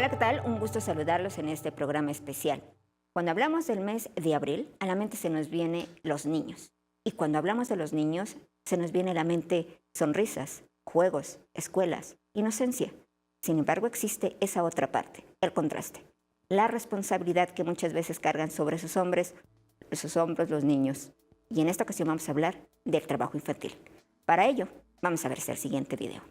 Hola, ¿qué tal? Un gusto saludarlos en este programa especial. Cuando hablamos del mes de abril, a la mente se nos vienen los niños. Y cuando hablamos de los niños, se nos viene a la mente sonrisas, juegos, escuelas, inocencia. Sin embargo, existe esa otra parte, el contraste. La responsabilidad que muchas veces cargan sobre sus hombros los niños. Y en esta ocasión vamos a hablar del trabajo infantil. Para ello, vamos a ver el siguiente video.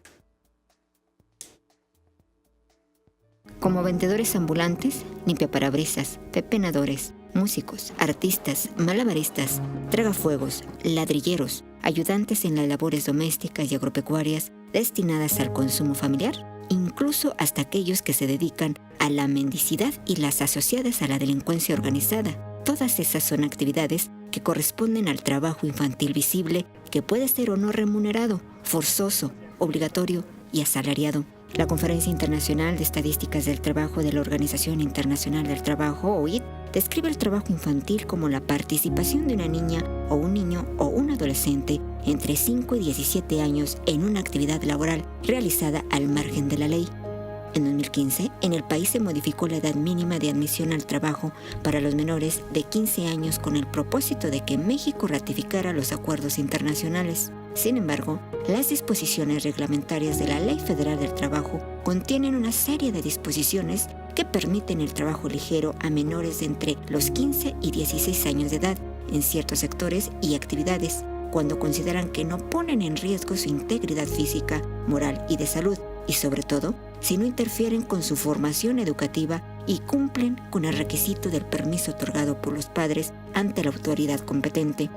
Como vendedores ambulantes, limpiaparabrisas, pepenadores, músicos, artistas, malabaristas, tragafuegos, ladrilleros, ayudantes en las labores domésticas y agropecuarias destinadas al consumo familiar, incluso hasta aquellos que se dedican a la mendicidad y las asociadas a la delincuencia organizada. Todas esas son actividades que corresponden al trabajo infantil visible, que puede ser o no remunerado, forzoso, obligatorio y asalariado. La Conferencia Internacional de Estadísticas del Trabajo de la Organización Internacional del Trabajo, OIT, describe el trabajo infantil como la participación de una niña o un niño o un adolescente entre 5 y 17 años en una actividad laboral realizada al margen de la ley. En 2015, en el país se modificó la edad mínima de admisión al trabajo para los menores de 15 años con el propósito de que México ratificara los acuerdos internacionales. Sin embargo, las disposiciones reglamentarias de la Ley Federal del Trabajo contienen una serie de disposiciones que permiten el trabajo ligero a menores de entre los 15 y 16 años de edad en ciertos sectores y actividades, cuando consideran que no ponen en riesgo su integridad física, moral y de salud, y sobre todo, si no interfieren con su formación educativa y cumplen con el requisito del permiso otorgado por los padres ante la autoridad competente.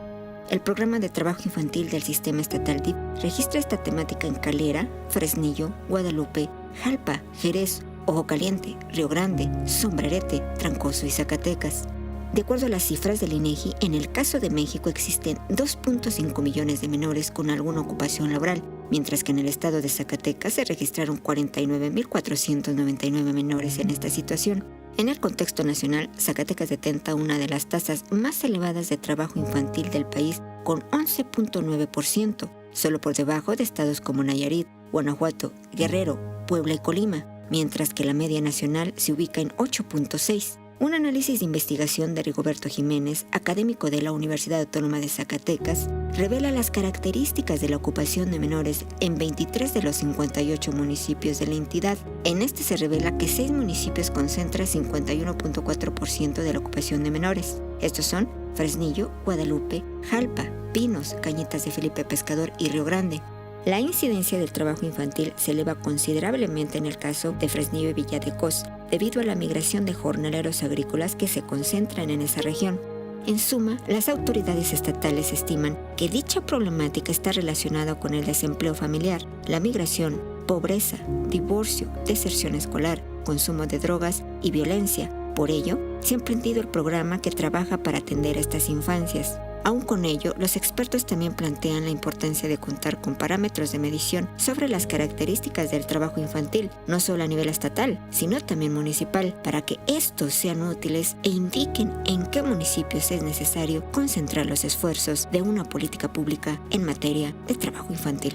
El programa de trabajo infantil del sistema estatal DIF registra esta temática en Calera, Fresnillo, Guadalupe, Jalpa, Jerez, Ojo Caliente, Río Grande, Sombrerete, Trancoso y Zacatecas. De acuerdo a las cifras del INEGI, en el caso de México existen 2.5 millones de menores con alguna ocupación laboral, mientras que en el estado de Zacatecas se registraron 49.499 menores en esta situación. En el contexto nacional, Zacatecas detenta una de las tasas más elevadas de trabajo infantil del país, con 11.9%, solo por debajo de estados como Nayarit, Guanajuato, Guerrero, Puebla y Colima, mientras que la media nacional se ubica en 8.6%. Un análisis de investigación de Rigoberto Jiménez, académico de la Universidad Autónoma de Zacatecas, revela las características de la ocupación de menores en 23 de los 58 municipios de la entidad. En este se revela que 6 municipios concentran 51.4% de la ocupación de menores. Estos son Fresnillo, Guadalupe, Jalpa, Pinos, Cañitas de Felipe Pescador y Río Grande. La incidencia del trabajo infantil se eleva considerablemente en el caso de Fresnillo y Villa de Cos, debido a la migración de jornaleros agrícolas que se concentran en esa región. En suma, las autoridades estatales estiman que dicha problemática está relacionada con el desempleo familiar, la migración, pobreza, divorcio, deserción escolar, consumo de drogas y violencia. Por ello, se ha emprendido el programa que trabaja para atender a estas infancias. Aún con ello, los expertos también plantean la importancia de contar con parámetros de medición sobre las características del trabajo infantil, no solo a nivel estatal, sino también municipal, para que estos sean útiles e indiquen en qué municipios es necesario concentrar los esfuerzos de una política pública en materia de trabajo infantil.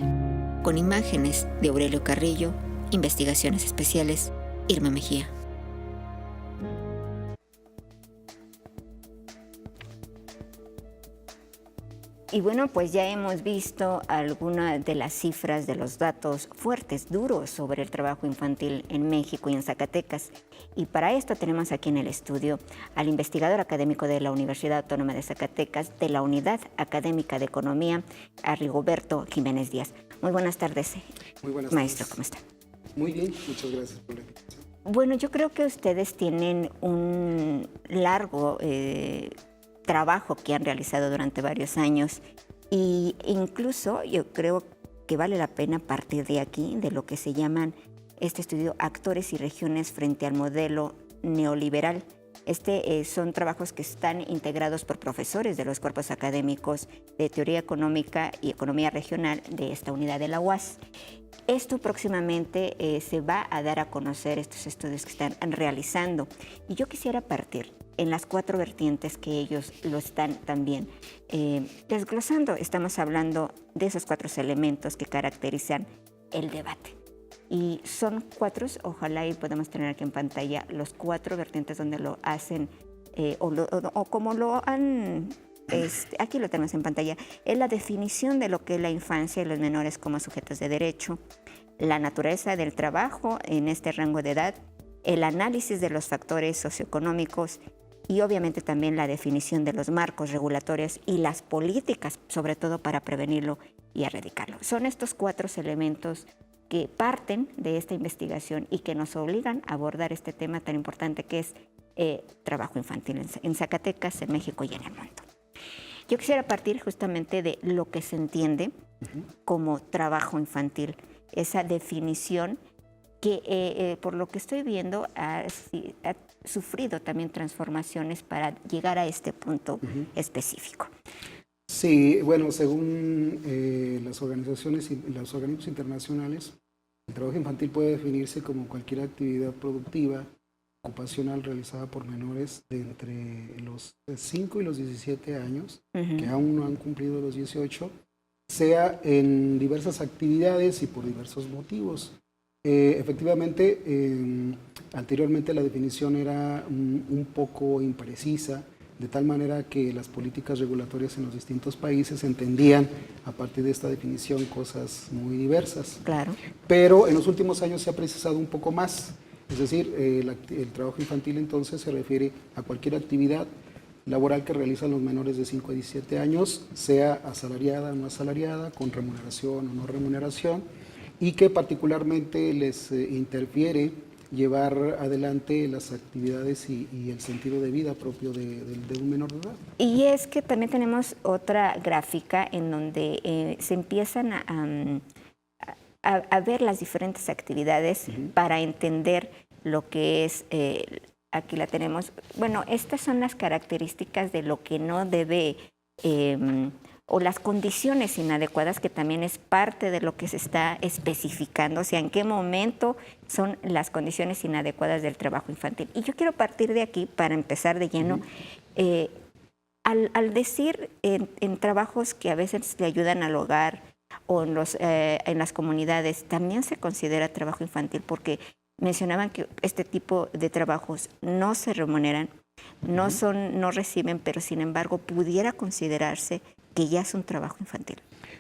Con imágenes de Aurelio Carrillo, Investigaciones Especiales, Irma Mejía. Y bueno, pues ya hemos visto algunas de las cifras de los datos fuertes, duros sobre el trabajo infantil en México y en Zacatecas. Y para esto tenemos aquí en el estudio al investigador académico de la Universidad Autónoma de Zacatecas, de la Unidad Académica de Economía, a Rigoberto Jiménez Díaz. Muy buenas tardes, Muy buenas maestro, tardes. ¿cómo está? Muy bien, muchas gracias por la invitación. Bueno, yo creo que ustedes tienen un largo trabajo que han realizado durante varios años y incluso yo creo que vale la pena partir de aquí, de lo que se llaman este estudio Actores y Regiones frente al modelo neoliberal. Son trabajos que están integrados por profesores de los cuerpos académicos de Teoría Económica y Economía Regional de esta unidad de la UAS. Esto próximamente se va a dar a conocer, estos estudios que están realizando. Y yo quisiera partir en las 4 vertientes que ellos lo están también desglosando. Estamos hablando de esos 4 elementos que caracterizan el debate. Y son 4, ojalá y podemos tener aquí en pantalla los 4 vertientes donde lo hacen, o como lo han, aquí lo tenemos en pantalla, es la definición de lo que es la infancia y los menores como sujetos de derecho, la naturaleza del trabajo en este rango de edad, el análisis de los factores socioeconómicos y obviamente también la definición de los marcos regulatorios y las políticas, sobre todo para prevenirlo y erradicarlo. Son estos 4 elementos que parten de esta investigación y que nos obligan a abordar este tema tan importante que es trabajo infantil en Zacatecas, en México y en el mundo. Yo quisiera partir justamente de lo que se entiende como trabajo infantil, esa definición que por lo que estoy viendo ha sufrido también transformaciones para llegar a este punto específico. Sí, bueno, según las organizaciones y los organismos internacionales, el trabajo infantil puede definirse como cualquier actividad productiva, ocupacional realizada por menores de entre los 5 y los 17 años, que aún no han cumplido los 18, sea en diversas actividades y por diversos motivos. Efectivamente, anteriormente la definición era un poco imprecisa, de tal manera que las políticas regulatorias en los distintos países entendían a partir de esta definición cosas muy diversas. Claro. Pero en los últimos años se ha precisado un poco más, es decir, el trabajo infantil entonces se refiere a cualquier actividad laboral que realizan los menores de 5 a 17 años, sea asalariada o no asalariada, con remuneración o no remuneración, y que particularmente les interfiere llevar adelante las actividades y el sentido de vida propio de un menor de edad. Y es que también tenemos otra gráfica en donde se empiezan a ver las diferentes actividades para entender lo que es, aquí la tenemos, bueno, estas son las características de lo que no debe, o las condiciones inadecuadas, que también es parte de lo que se está especificando, o sea, en qué momento son las condiciones inadecuadas del trabajo infantil. Y yo quiero partir de aquí para empezar de lleno. Al decir en trabajos que a veces le ayudan al hogar o en las comunidades, también se considera trabajo infantil, porque mencionaban que este tipo de trabajos no se remuneran, no reciben, pero sin embargo pudiera considerarse que ya es un trabajo infantil.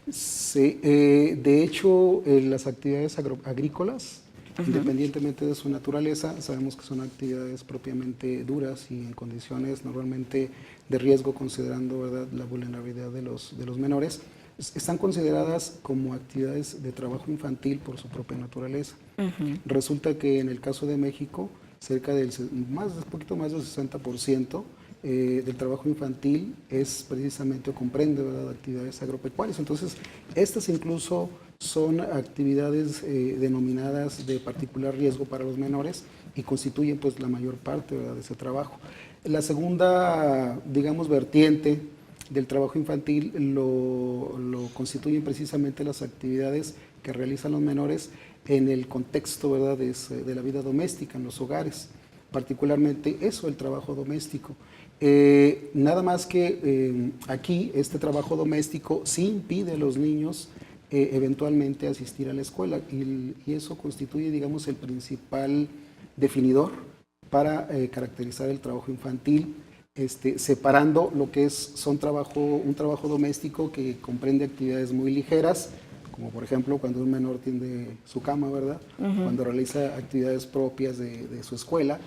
Sí, de hecho, las actividades agrícolas, independientemente de su naturaleza, sabemos que son actividades propiamente duras y en condiciones normalmente de riesgo, considerando, ¿verdad?, la vulnerabilidad de los menores, están consideradas como actividades de trabajo infantil por su propia naturaleza. Resulta que en el caso de México, cerca del poquito más del 60% del trabajo infantil es precisamente o comprende, ¿verdad?, actividades agropecuarias. Entonces, estas incluso son actividades denominadas de particular riesgo para los menores y constituyen pues la mayor parte, ¿verdad?, de ese trabajo. La segunda, digamos, vertiente del trabajo infantil lo constituyen precisamente las actividades que realizan los menores en el contexto, ¿verdad?, de la vida doméstica, en los hogares, particularmente eso, el trabajo doméstico. Nada más que aquí este trabajo doméstico sí impide a los niños eventualmente asistir a la escuela y eso constituye, digamos, el principal definidor para caracterizar el trabajo infantil, separando lo que es un trabajo doméstico que comprende actividades muy ligeras, como por ejemplo cuando un menor tiende su cama, ¿verdad? Cuando realiza actividades propias de su escuela,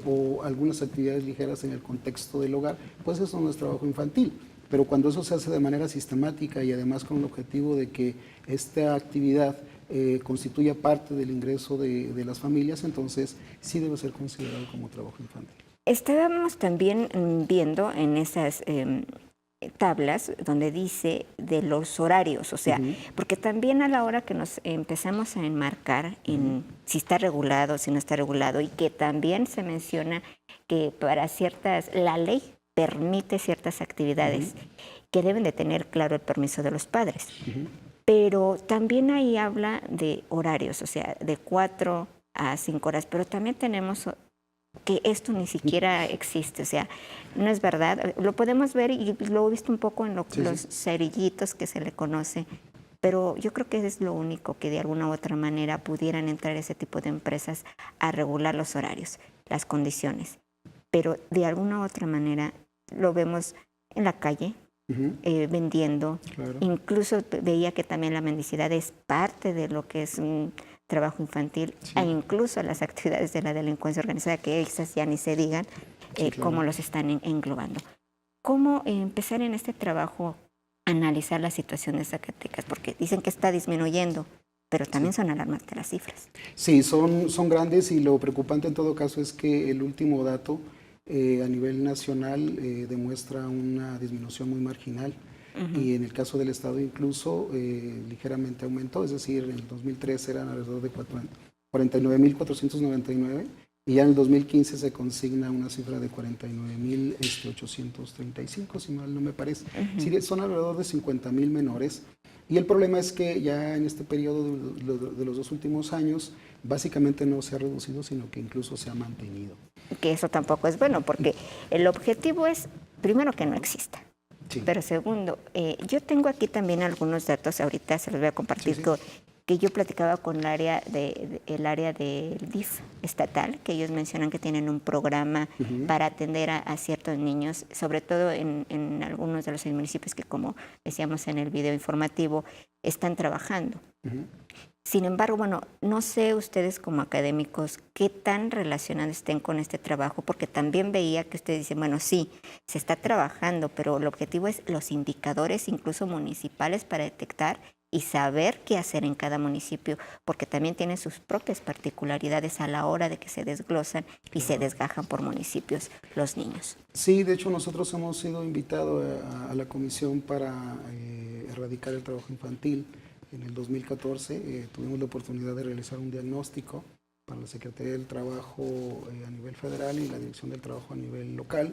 o algunas actividades ligeras en el contexto del hogar, pues eso no es trabajo infantil. Pero cuando eso se hace de manera sistemática y además con el objetivo de que esta actividad constituya parte del ingreso de las familias, entonces sí debe ser considerado como trabajo infantil. Estábamos también viendo en esas tablas donde dice de los horarios, o sea, porque también a la hora que nos empezamos a enmarcar en si está regulado, si no está regulado, y que también se menciona que para la ley permite ciertas actividades que deben de tener claro el permiso de los padres, pero también ahí habla de horarios, o sea, de 4 a 5 horas, pero también tenemos que esto ni siquiera existe, o sea, no es verdad. Lo podemos ver y lo he visto un poco en los cerillitos que se le conoce, pero yo creo que es lo único que de alguna u otra manera pudieran entrar ese tipo de empresas a regular los horarios, las condiciones. Pero de alguna u otra manera lo vemos en la calle, vendiendo. Claro. Incluso veía que también la mendicidad es parte de lo que es un trabajo infantil, sí. E incluso las actividades de la delincuencia organizada, que esas ya ni se digan, sí, claro. Cómo los están englobando. ¿Cómo empezar en este trabajo a analizar la situación de Zacatecas? Porque dicen que está disminuyendo, pero también son alarmantes las cifras. Sí, son grandes, y lo preocupante en todo caso es que el último dato a nivel nacional demuestra una disminución muy marginal. Y en el caso del Estado incluso ligeramente aumentó, es decir, en el 2013 eran alrededor de 49.499 y ya en el 2015 se consigna una cifra de 49.835, si mal no me parece. Sí, son alrededor de 50.000 menores. Y el problema es que ya en este periodo de los 2 últimos años básicamente no se ha reducido, sino que incluso se ha mantenido. Que eso tampoco es bueno, porque el objetivo es, primero, que no exista. Sí. Pero segundo, yo tengo aquí también algunos datos, ahorita se los voy a compartir, sí, sí. Que yo platicaba con el área del DIF estatal, que ellos mencionan que tienen un programa para atender a ciertos niños, sobre todo en algunos de los municipios que, como decíamos en el video informativo, están trabajando. Sin embargo, bueno, no sé ustedes como académicos qué tan relacionados estén con este trabajo, porque también veía que ustedes dicen, bueno, sí, se está trabajando, pero el objetivo es los indicadores, incluso municipales, para detectar y saber qué hacer en cada municipio, porque también tienen sus propias particularidades a la hora de que se desglosan y se desgajan por municipios los niños. Sí, de hecho nosotros hemos sido invitados a la comisión para erradicar el trabajo infantil. En el 2014 tuvimos la oportunidad de realizar un diagnóstico para la Secretaría del Trabajo a nivel federal y la Dirección del Trabajo a nivel local.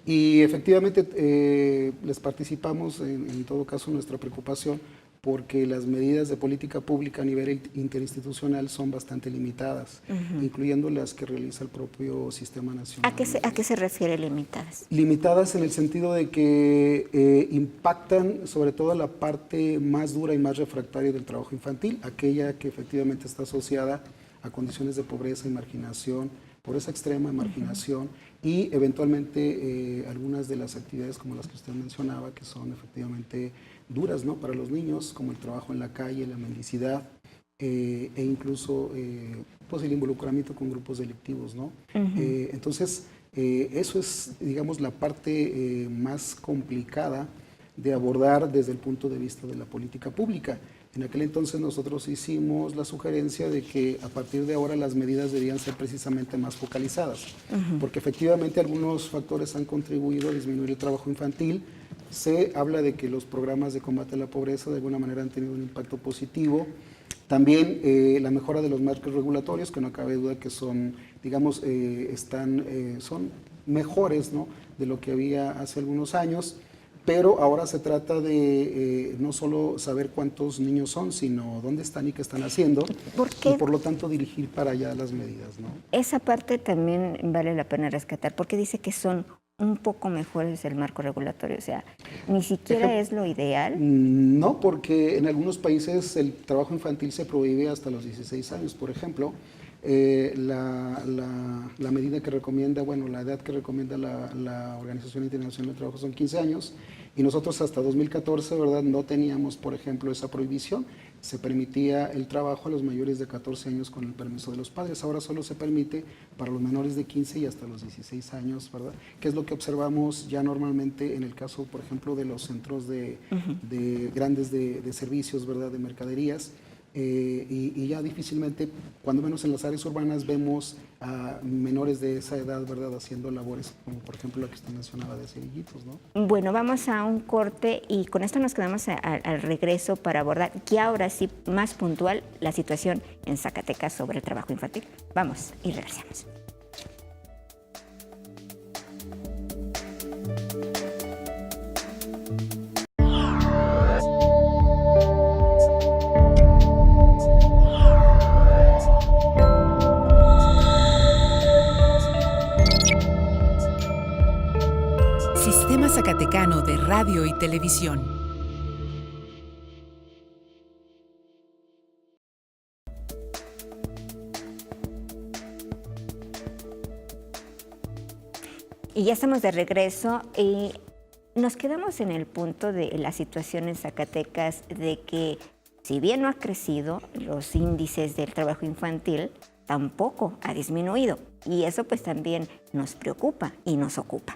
Y efectivamente les participamos en todo caso nuestra preocupación, porque las medidas de política pública a nivel interinstitucional son bastante limitadas, incluyendo las que realiza el propio Sistema Nacional. ¿A qué se refiere limitadas? Limitadas en el sentido de que impactan sobre todo la parte más dura y más refractaria del trabajo infantil, aquella que efectivamente está asociada a condiciones de pobreza y marginación, pobreza extrema y marginación, y eventualmente algunas de las actividades como las que usted mencionaba, que son efectivamente duras, ¿no?, para los niños, como el trabajo en la calle, la mendicidad, e incluso pues el involucramiento con grupos delictivos, ¿no? Entonces, eso es, digamos, la parte más complicada de abordar desde el punto de vista de la política pública. En aquel entonces nosotros hicimos la sugerencia de que a partir de ahora las medidas deberían ser precisamente más focalizadas, porque efectivamente algunos factores han contribuido a disminuir el trabajo infantil. Se habla de que los programas de combate a la pobreza de alguna manera han tenido un impacto positivo. También la mejora de los marcos regulatorios, que no cabe duda que son, digamos, son mejores, ¿no?, de lo que había hace algunos años. Pero ahora se trata de no solo saber cuántos niños son, sino dónde están y qué están haciendo. ¿Por qué? Y por lo tanto dirigir para allá las medidas, ¿no? Esa parte también vale la pena rescatar, porque dice que son un poco mejores el marco regulatorio, o sea, ni siquiera es lo ideal. No, porque en algunos países el trabajo infantil se prohíbe hasta los 16 años, por ejemplo. La medida que recomienda, bueno, la edad que recomienda la Organización Internacional del Trabajo son 15 años, y nosotros hasta 2014, ¿verdad?, no teníamos, por ejemplo, esa prohibición. Se permitía el trabajo a los mayores de 14 años con el permiso de los padres. Ahora solo se permite para los menores de 15 y hasta los 16 años, ¿verdad? Que es lo que observamos ya normalmente en el caso, por ejemplo, de los centros de grandes de servicios, ¿verdad?, de mercaderías. Y ya difícilmente, cuando menos en las áreas urbanas, vemos a menores de esa edad, ¿verdad?, haciendo labores como por ejemplo la que usted mencionaba de cerillitos, ¿no? Bueno, vamos a un corte y con esto nos quedamos al regreso para abordar ya ahora sí más puntual la situación en Zacatecas sobre el trabajo infantil. Vamos y regresamos. Sistema Zacatecano de Radio y Televisión. Y ya estamos de regreso y nos quedamos en el punto de la situación en Zacatecas de que si bien no ha crecido, los índices del trabajo infantil tampoco ha disminuido y eso pues también nos preocupa y nos ocupa.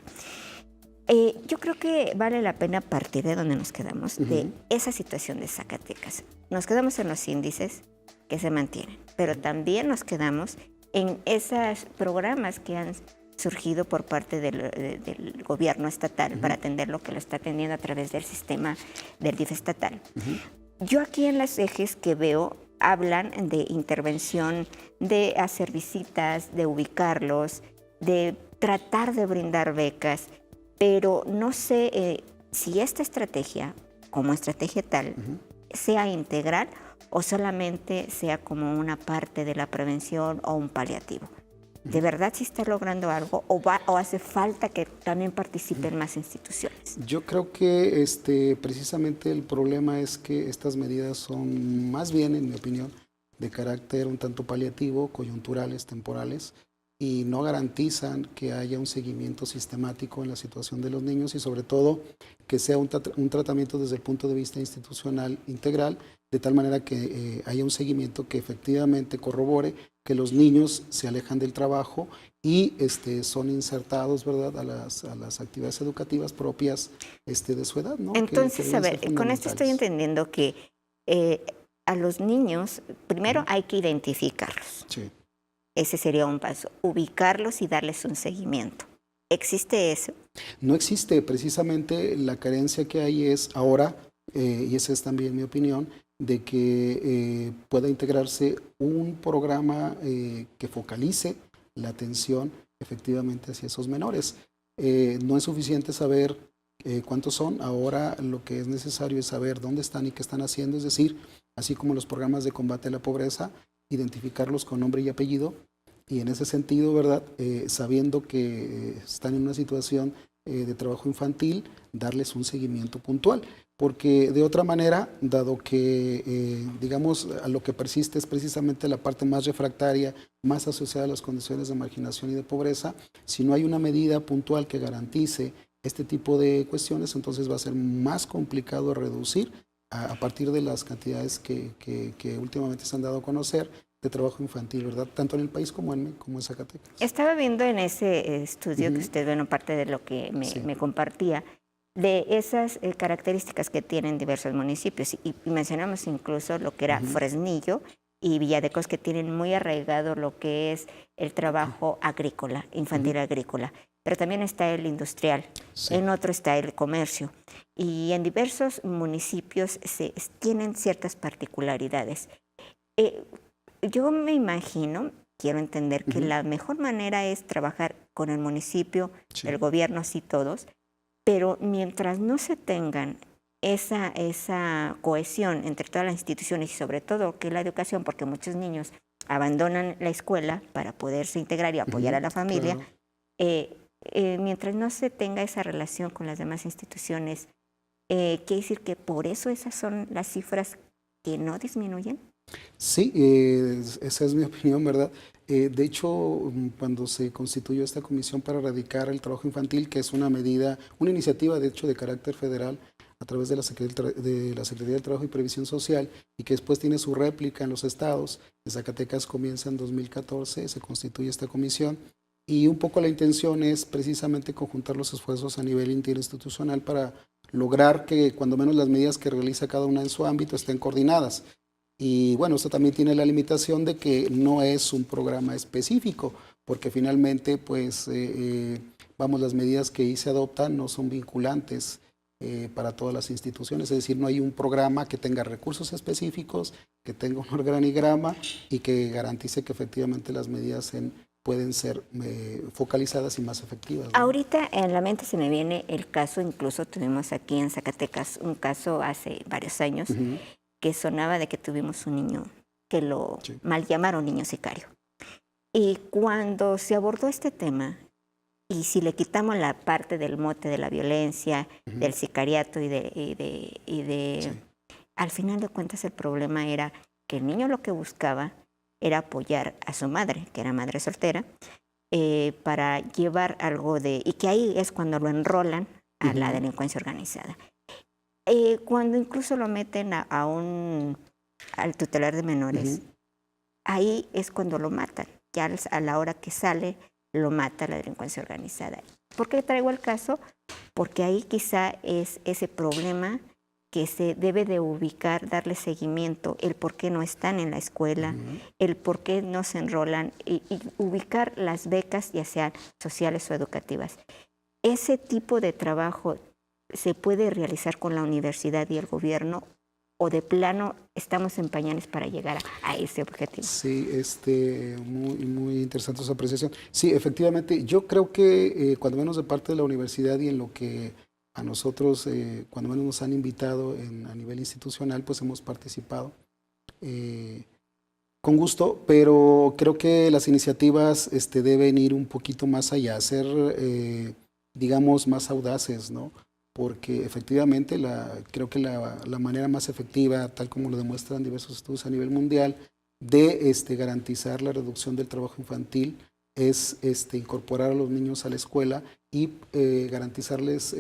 Yo creo que vale la pena partir de donde nos quedamos, de esa situación de Zacatecas. Nos quedamos en los índices que se mantienen, pero también nos quedamos en esos programas que han surgido por parte del gobierno estatal para atender lo que lo está atendiendo a través del sistema del DIF estatal. Yo aquí en las ejes que veo hablan de intervención, de hacer visitas, de ubicarlos, de tratar de brindar becas, pero no sé si esta estrategia, como estrategia tal, sea integral o solamente sea como una parte de la prevención o un paliativo. ¿De verdad sí está logrando algo o hace falta que también participen más instituciones? Yo creo que precisamente el problema es que estas medidas son más bien, en mi opinión, de carácter un tanto paliativo, coyunturales, temporales, y no garantizan que haya un seguimiento sistemático en la situación de los niños y sobre todo que sea un tratamiento desde el punto de vista institucional integral, de tal manera que haya un seguimiento que efectivamente corrobore que los niños se alejan del trabajo y son insertados, ¿verdad?, a las actividades educativas propias de su edad, ¿no? Entonces, a ver, con esto estoy entendiendo que a los niños, primero hay que identificarlos. Sí. Ese sería un paso, ubicarlos y darles un seguimiento. ¿Existe eso? No existe, precisamente la carencia que hay es ahora, y esa es también mi opinión, de que pueda integrarse un programa que focalice la atención efectivamente hacia esos menores. No es suficiente saber cuántos son, ahora lo que es necesario es saber dónde están y qué están haciendo, es decir, así como los programas de combate a la pobreza, identificarlos con nombre y apellido, y en ese sentido, ¿verdad?, sabiendo que están en una situación de trabajo infantil, darles un seguimiento puntual, porque de otra manera, dado que, digamos, a lo que persiste es precisamente la parte más refractaria, más asociada a las condiciones de marginación y de pobreza, si no hay una medida puntual que garantice este tipo de cuestiones, entonces va a ser más complicado reducir a partir de las cantidades que últimamente se han dado a conocer de trabajo infantil, ¿verdad? Tanto en el país como en Zacatecas. Estaba viendo en ese estudio que usted, bueno, parte de lo que me compartía, de esas características que tienen diversos municipios. Y mencionamos incluso lo que era Fresnillo y Villadecos, que tienen muy arraigado lo que es el trabajo agrícola, infantil agrícola. Pero también está el industrial, en otro está el comercio. Y en diversos municipios tienen ciertas particularidades. Yo me imagino, quiero entender que la mejor manera es trabajar con el municipio, el gobierno, así todos, pero mientras no se tengan esa cohesión entre todas las instituciones y sobre todo que la educación, porque muchos niños abandonan la escuela para poderse integrar y apoyar a la familia, mientras no se tenga esa relación con las demás instituciones, ¿quiere decir que por eso esas son las cifras que no disminuyen? Sí, esa es mi opinión, ¿verdad? De hecho, cuando se constituyó esta comisión para erradicar el trabajo infantil, que es una medida, una iniciativa de hecho de carácter federal a través de la Secretaría del Trabajo y Previsión Social y que después tiene su réplica en los estados, en Zacatecas comienza en 2014, se constituye esta comisión y un poco la intención es precisamente conjuntar los esfuerzos a nivel interinstitucional para lograr que cuando menos las medidas que realiza cada una en su ámbito estén coordinadas. Y bueno, esto también tiene la limitación de que no es un programa específico, porque finalmente, pues, las medidas que ahí se adoptan no son vinculantes para todas las instituciones, es decir, no hay un programa que tenga recursos específicos, que tenga un organigrama y que garantice que efectivamente las medidas pueden ser focalizadas y más efectivas, ¿no? Ahorita en la mente se me viene el caso, incluso tuvimos aquí en Zacatecas un caso hace varios años, que sonaba de que tuvimos un niño que lo mal llamaron niño sicario. Y cuando se abordó este tema, y si le quitamos la parte del mote de la violencia, del sicariato al final de cuentas el problema era que el niño lo que buscaba era apoyar a su madre, que era madre soltera, para llevar algo de... Y que ahí es cuando lo enrolan a la delincuencia organizada. Cuando incluso lo meten al tutelar de menores, ahí es cuando lo matan. Ya a la hora que sale, lo mata la delincuencia organizada. ¿Por qué traigo el caso? Porque ahí quizá es ese problema que se debe de ubicar, darle seguimiento, el por qué no están en la escuela, el por qué no se enrolan, y ubicar las becas, ya sean sociales o educativas. Ese tipo de trabajo se puede realizar con la universidad y el gobierno, o de plano estamos en pañales para llegar a ese objetivo. Sí, muy interesante esa apreciación. Sí, efectivamente, yo creo que cuando menos de parte de la universidad y en lo que a nosotros, cuando menos nos han invitado a nivel institucional, pues hemos participado con gusto, pero creo que las iniciativas deben ir un poquito más allá, ser, digamos, más audaces, ¿no? Porque efectivamente creo que la manera más efectiva, tal como lo demuestran diversos estudios a nivel mundial, de garantizar la reducción del trabajo infantil es incorporar a los niños a la escuela y garantizarles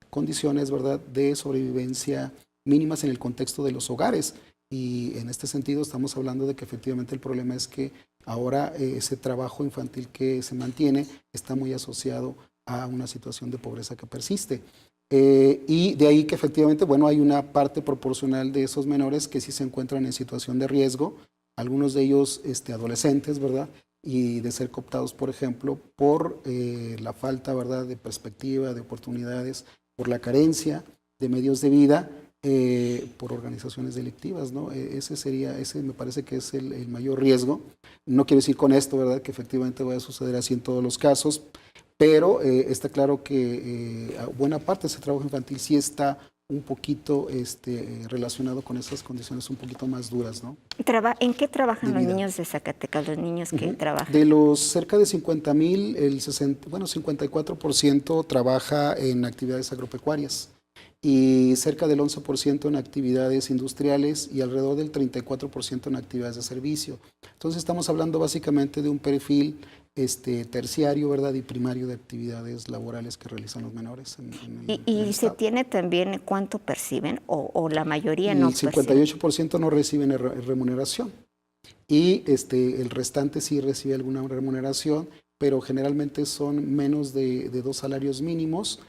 condiciones, ¿verdad?, de sobrevivencia mínimas en el contexto de los hogares. Y en este sentido estamos hablando de que efectivamente el problema es que ahora ese trabajo infantil que se mantiene está muy asociado a una situación de pobreza que persiste. Y de ahí que efectivamente, bueno, hay una parte proporcional de esos menores que sí se encuentran en situación de riesgo, algunos de ellos adolescentes, ¿verdad?, y de ser cooptados, por ejemplo, por la falta, ¿verdad?, de perspectiva, de oportunidades, por la carencia de medios de vida, por organizaciones delictivas, ¿no? Ese me parece que es el mayor riesgo. No quiero decir con esto, ¿verdad?, que efectivamente vaya a suceder así en todos los casos, pero está claro que buena parte de ese trabajo infantil sí está un poquito relacionado con esas condiciones un poquito más duras, ¿no? ¿En qué trabajan los niños de Zacatecas, los niños que trabajan? De los cerca de 50,000, 54% trabaja en actividades agropecuarias y cerca del 11% en actividades industriales y alrededor del 34% en actividades de servicio. Entonces estamos hablando básicamente de un perfil terciario, ¿verdad?, y primario de actividades laborales que realizan los menores. ¿Y se tiene también cuánto perciben o la mayoría no perciben? El 58% no reciben remuneración y el restante sí recibe alguna remuneración, pero generalmente son menos de 2 salarios mínimos.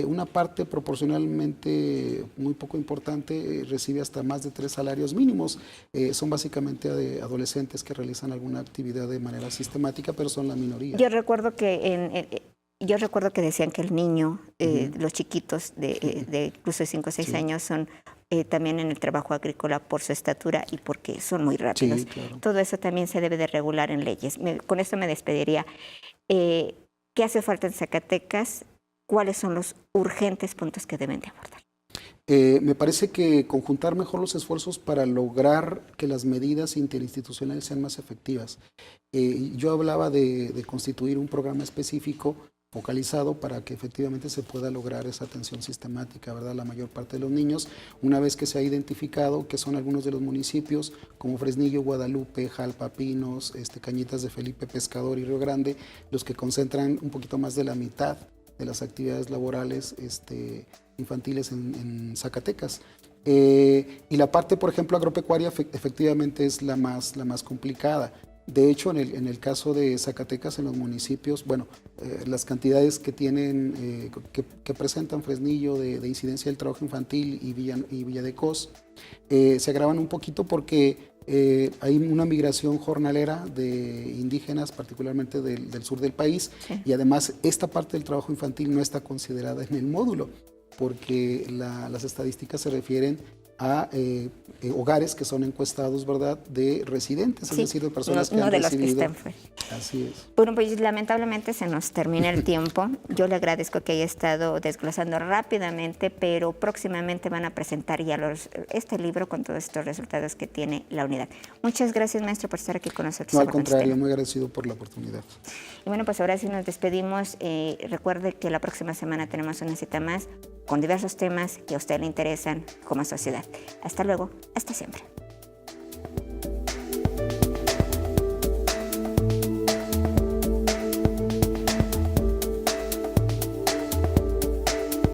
Una parte proporcionalmente muy poco importante recibe hasta más de 3 salarios mínimos. Son básicamente adolescentes que realizan alguna actividad de manera sistemática, pero son la minoría. Yo recuerdo que decían que el niño, los chiquitos de incluso 5 o 6 años son también en el trabajo agrícola por su estatura y porque son muy rápidos. Sí, claro. Todo eso también se debe de regular en leyes. Con esto me despediría. ¿Qué hace falta en Zacatecas? ¿Cuáles son los urgentes puntos que deben de abordar? Me parece que conjuntar mejor los esfuerzos para lograr que las medidas interinstitucionales sean más efectivas. Yo hablaba de constituir un programa específico focalizado para que efectivamente se pueda lograr esa atención sistemática, ¿verdad?, la mayor parte de los niños, una vez que se ha identificado que son algunos de los municipios como Fresnillo, Guadalupe, Jalpa, Pinos, Cañitas de Felipe, Pescador y Río Grande, los que concentran un poquito más de la mitad de las actividades laborales infantiles en Zacatecas. Y la parte, por ejemplo, agropecuaria efectivamente es la más complicada. De hecho, en el caso de Zacatecas, en los municipios, bueno, las cantidades que tienen, que presentan Fresnillo de incidencia del trabajo infantil y Villa de Cos, se agravan un poquito porque hay una migración jornalera de indígenas, particularmente del sur del país, y además esta parte del trabajo infantil no está considerada en el módulo, porque las estadísticas se refieren a hogares que son encuestados, ¿verdad?, de residentes, es decir, de personas que han recibido. Así es. Bueno, pues lamentablemente se nos termina el tiempo. Yo le agradezco que haya estado desglosando rápidamente, pero próximamente van a presentar ya este libro con todos estos resultados que tiene la unidad. Muchas gracias, maestro, por estar aquí con nosotros. No, al contrario, muy agradecido por la oportunidad. Y bueno, pues ahora sí nos despedimos. Recuerde que la próxima semana tenemos una cita más con diversos temas que a usted le interesan como sociedad. Hasta luego, hasta siempre.